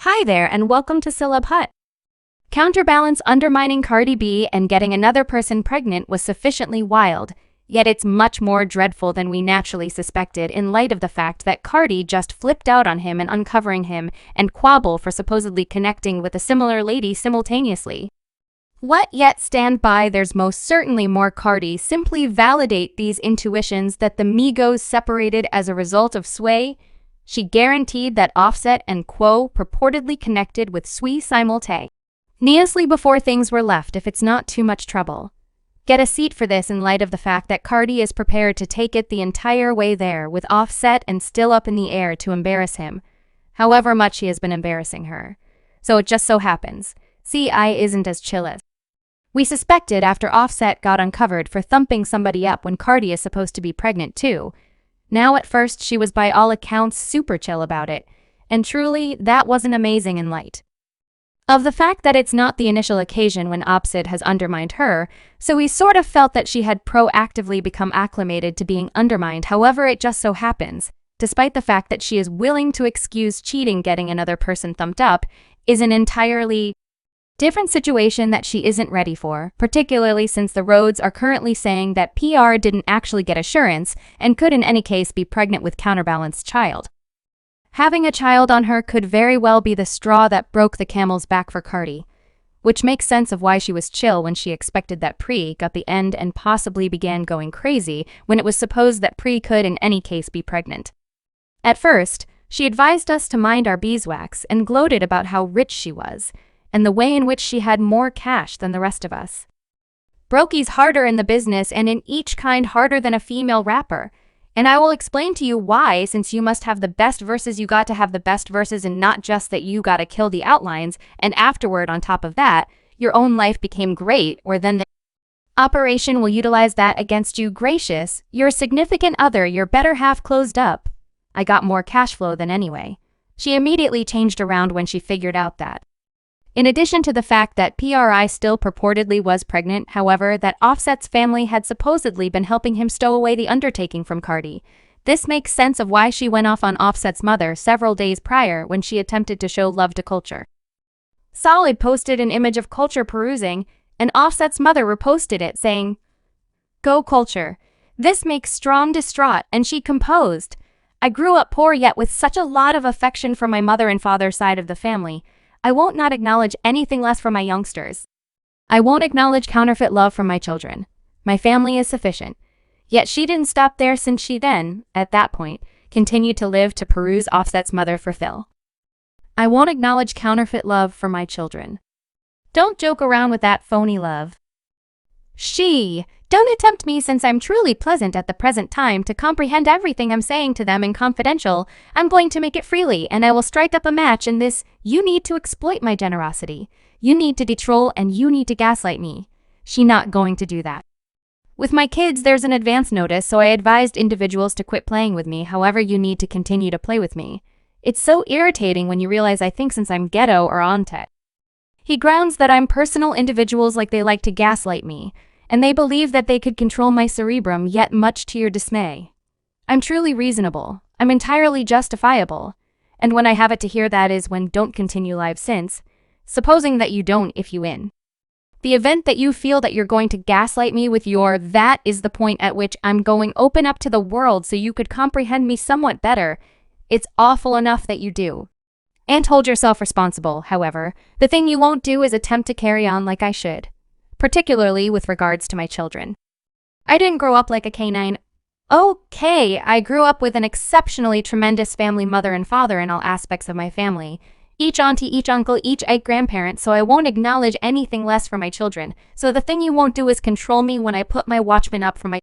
Hi there and welcome to Celeb Hut. Counterbalance undermining Cardi B and getting another person pregnant was sufficiently wild, yet it's much more dreadful than we naturally suspected in light of the fact that Cardi just flipped out on him and uncovering him, and Quable for supposedly connecting with a similar lady simultaneously. What yet stand by, there's most certainly more. Cardi simply validate these intuitions that the Migos separated as a result of Sway. She guaranteed that Offset and Quo purportedly connected with Sway simultaneously before things were left if it's not too much trouble. Get a seat for this in light of the fact that Cardi is prepared to take it the entire way there with Offset and still up in the air to embarrass him, however much he has been embarrassing her. So it just so happens, CI isn't as chill as we suspected after Offset got uncovered for thumping somebody up when Cardi is supposed to be pregnant too. Now at first she was by all accounts super chill about it, and truly that wasn't amazing in light of the fact that it's not the initial occasion when Offset has undermined her, so we sort of felt that she had proactively become acclimated to being undermined. However, it just so happens, despite the fact that she is willing to excuse cheating, getting another person thumped up is an entirely different situation that she isn't ready for, particularly since the roads are currently saying that PR didn't actually get assurance and could in any case be pregnant with counterbalanced child. Having a child on her could very well be the straw that broke the camel's back for Cardi, which makes sense of why she was chill when she expected that Fr3ak got the end and possibly began going crazy when it was supposed that Fr3ak could in any case be pregnant. At first, she advised us to mind our beeswax and gloated about how rich she was, and the way in which she had more cash than the rest of us. Brokie's harder in the business and in each kind harder than a female rapper. And I will explain to you why, since you must have the best verses. You got to have the best verses, and not just that, you gotta kill the outlines, and afterward on top of that, your own life became great, or then the operation will utilize that against you. Gracious, your significant other, your better half closed up. I got more cash flow than anyway. She immediately changed around when she figured out that. In addition to the fact that Fr3ak still purportedly was pregnant, however, that Offset's family had supposedly been helping him stow away the undertaking from Cardi. This makes sense of why she went off on Offset's mother several days prior when she attempted to show love to Culture. Solid posted an image of Culture perusing, and Offset's mother reposted it saying, "Go Culture. This makes Strong distraught," and she composed, "I grew up poor yet with such a lot of affection from my mother and father side of the family. I won't not acknowledge anything less from my youngsters. I won't acknowledge counterfeit love from my children. My family is sufficient." Yet she didn't stop there, since she then, at that point, continued to live to peruse Offset's mother for fill. "I won't acknowledge counterfeit love for my children. Don't joke around with that phony love. Don't attempt me, since I'm truly pleasant at the present time to comprehend everything I'm saying to them in confidential. I'm going to make it freely, and I will strike up a match in this. You need to exploit my generosity. You need to de-troll, and you need to gaslight me. She not going to do that. With my kids, there's an advance notice, so I advised individuals to quit playing with me. However, you need to continue to play with me. It's so irritating when you realize I think since I'm ghetto or on tech. He grounds that I'm personal individuals, like they like to gaslight me, and they believe that they could control my cerebrum, yet much to your dismay. I'm truly reasonable. I'm entirely justifiable. And when I have it to hear that is when don't continue live since, supposing that you don't if you in. The event that you feel that you're going to gaslight me with your, that is the point at which I'm going open up to the world so you could comprehend me somewhat better. It's awful enough that you do. And hold yourself responsible, however. The thing you won't do is attempt to carry on like I should. Particularly with regards to my children. I didn't grow up like a canine. Okay, I grew up with an exceptionally tremendous family, mother and father in all aspects of my family. Each auntie, each uncle, each great-grandparent, so I won't acknowledge anything less for my children. So the thing you won't do is control me when I put my watchman up for my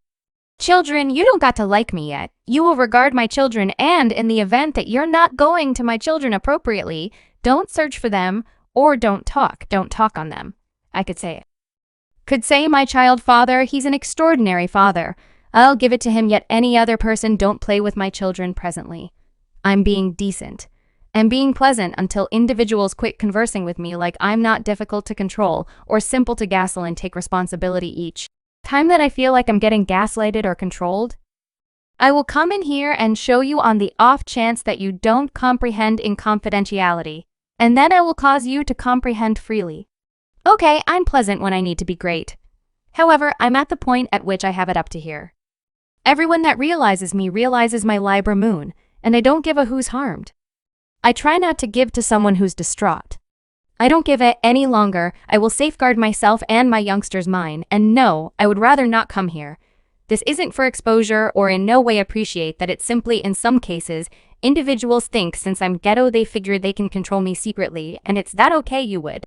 children. You don't got to like me yet. You will regard my children, and in the event that you're not going to my children appropriately, don't search for them, or don't talk on them. I could say it. Could say my child father, he's an extraordinary father. I'll give it to him, yet any other person don't play with my children presently. I'm being decent and being pleasant until individuals quit conversing with me like I'm not difficult to control or simple to gaslight and take responsibility each time that I feel like I'm getting gaslighted or controlled. I will come in here and show you on the off chance that you don't comprehend in confidentiality. And then I will cause you to comprehend freely. Okay, I'm pleasant when I need to be great. However, I'm at the point at which I have it up to here. Everyone that realizes me realizes my Libra moon, and I don't give a who's harmed. I try not to give to someone who's distraught. I don't give it any longer. I will safeguard myself and my youngster's mine, and no, I would rather not come here. This isn't for exposure or in no way appreciate that it's simply in some cases, individuals think since I'm ghetto they figure they can control me secretly, and it's that okay you would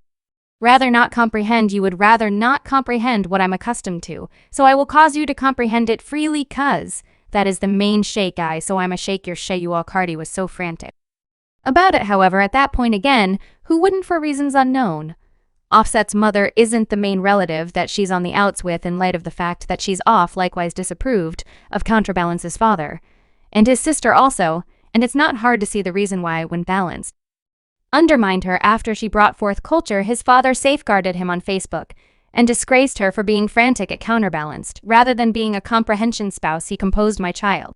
rather not comprehend, you would rather not comprehend what I'm accustomed to, so I will cause you to comprehend it freely cause that is the main shake I, so I'm a shake your shay you all. Cardi was so frantic about it, however, at that point again, who wouldn't for reasons unknown? Offset's mother isn't the main relative that she's on the outs with in light of the fact that she's off likewise disapproved of Counterbalance's father, and his sister also, and it's not hard to see the reason why when balanced undermined her after she brought forth culture. His father safeguarded him on Facebook and disgraced her for being frantic at Counterbalanced rather than being a comprehension spouse. He composed my child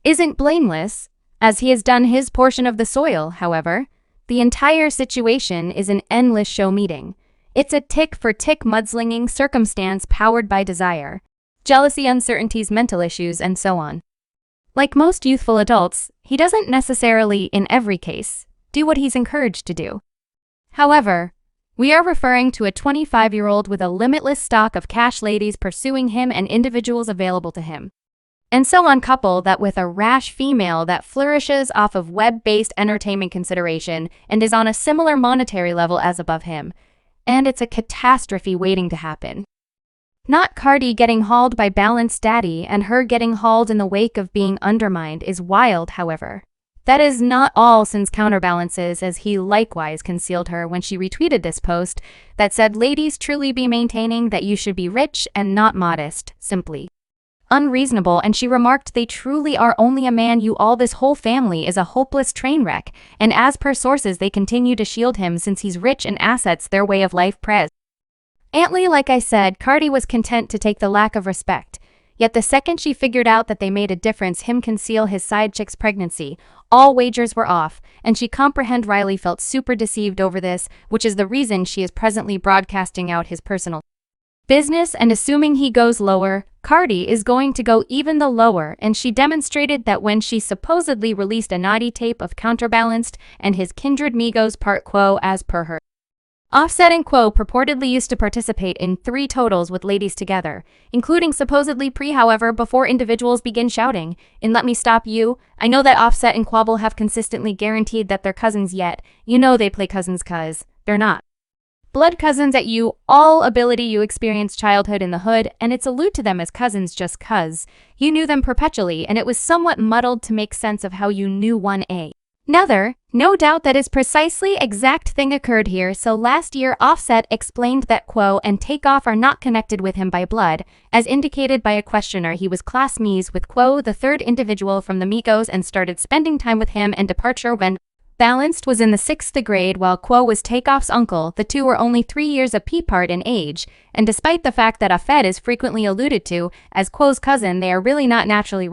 isn't blameless, as he has done his portion of the soil. However, the entire situation is an endless show meeting. It's a tick-for-tick mudslinging circumstance powered by desire, jealousy, uncertainties, mental issues, and so on. Like most youthful adults, he doesn't necessarily, in every case, do what he's encouraged to do. However, we are referring to a 25-year-old with a limitless stock of cash ladies pursuing him and individuals available to him. And so on, couple that with a rash female that flourishes off of web-based entertainment consideration and is on a similar monetary level as above him. And it's a catastrophe waiting to happen. Not Cardi getting hauled by Balanced Daddy and her getting hauled in the wake of being undermined is wild, however. That is not all, since Counterbalances, as he likewise concealed her when she retweeted this post that said ladies truly be maintaining that you should be rich and not modest, simply unreasonable, and she remarked they truly are only a man you all, this whole family is a hopeless train wreck, and as per sources they continue to shield him since he's rich and assets their way of life pres. Antly, like I said, Cardi was content to take the lack of respect. Yet the second she figured out that they made a difference him conceal his side chick's pregnancy, all wagers were off, and she comprehend Riley felt super deceived over this, which is the reason she is presently broadcasting out his personal business, and assuming he goes lower, Cardi is going to go even the lower, and she demonstrated that when she supposedly released a naughty tape of Counterbalanced and his kindred Migos part Quo as per her. Offset and Quo purportedly used to participate in 3 totals with ladies together, including supposedly Pre. However, before individuals begin shouting, in Let Me Stop You, I know that Offset and Quable have consistently guaranteed that they're cousins, yet you know they play cousins cuz they're not blood cousins at you all ability. You experienced childhood in the hood, and it's allude to them as cousins just cuz you knew them perpetually, and it was somewhat muddled to make sense of how you knew one another. No doubt that is precisely exact thing occurred here. So last year Offset explained that Quo and Takeoff are not connected with him by blood, as indicated by a questioner. He was classmates with Quo, the third individual from the Migos, and started spending time with him and Departure when Balanced was in the 6th grade while Quo was Takeoff's uncle. The two were only 3 years apart in age, and despite the fact that Offset is frequently alluded to as Quo's cousin, they are really not naturally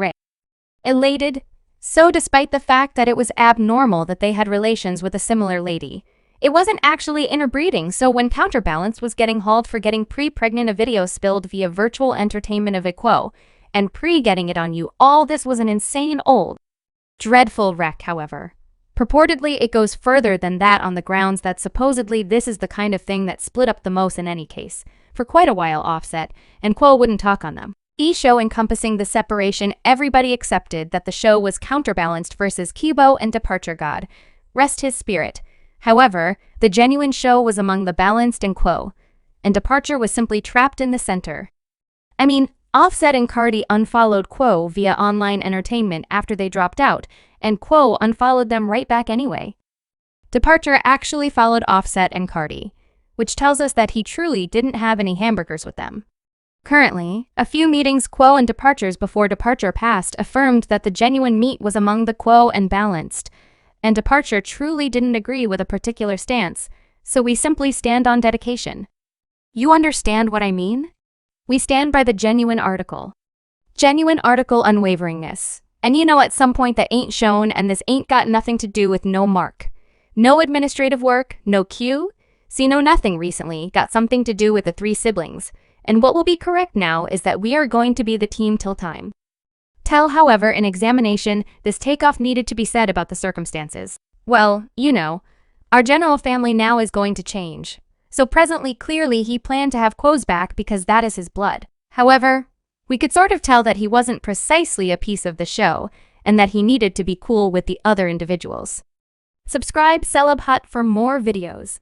related. So despite the fact that it was abnormal that they had relations with a similar lady, it wasn't actually interbreeding. So when Counterbalance was getting hauled for getting Pre-pregnant, a video spilled via virtual entertainment of Quo and Pre getting it on you all, this was an insane old dreadful wreck. However, purportedly it goes further than that on the grounds that supposedly this is the kind of thing that split up the most in any case. For quite a while Offset and Quo wouldn't talk on them. Show encompassing the separation, everybody accepted that the show was Counterbalanced versus Quavo and Departure, God rest his spirit. However, the genuine show was among the Balanced and Quo, and Departure was simply trapped in the center. I mean, Offset and Cardi unfollowed Quo via online entertainment after they dropped out, and Quo unfollowed them right back anyway. Departure actually followed Offset and Cardi, which tells us that he truly didn't have any hamburgers with them. Currently, a few meetings Quo and Departures before Departure passed affirmed that the genuine meat was among the Quo and Balanced, and Departure truly didn't agree with a particular stance, so we simply stand on dedication. You understand what I mean? We stand by the genuine article. Genuine article unwaveringness. And you know at some point that ain't shown, and this ain't got nothing to do with no mark. No administrative work, no queue. See, no nothing recently got something to do with the three siblings, and what will be correct now is that we are going to be the team till time. Tell, however, in examination, this takeoff needed to be said about the circumstances. Well, you know, our general family now is going to change. So presently, clearly, he planned to have Quos back because that is his blood. However, we could sort of tell that he wasn't precisely a piece of the show, and that he needed to be cool with the other individuals. Subscribe Celeb Hut for more videos.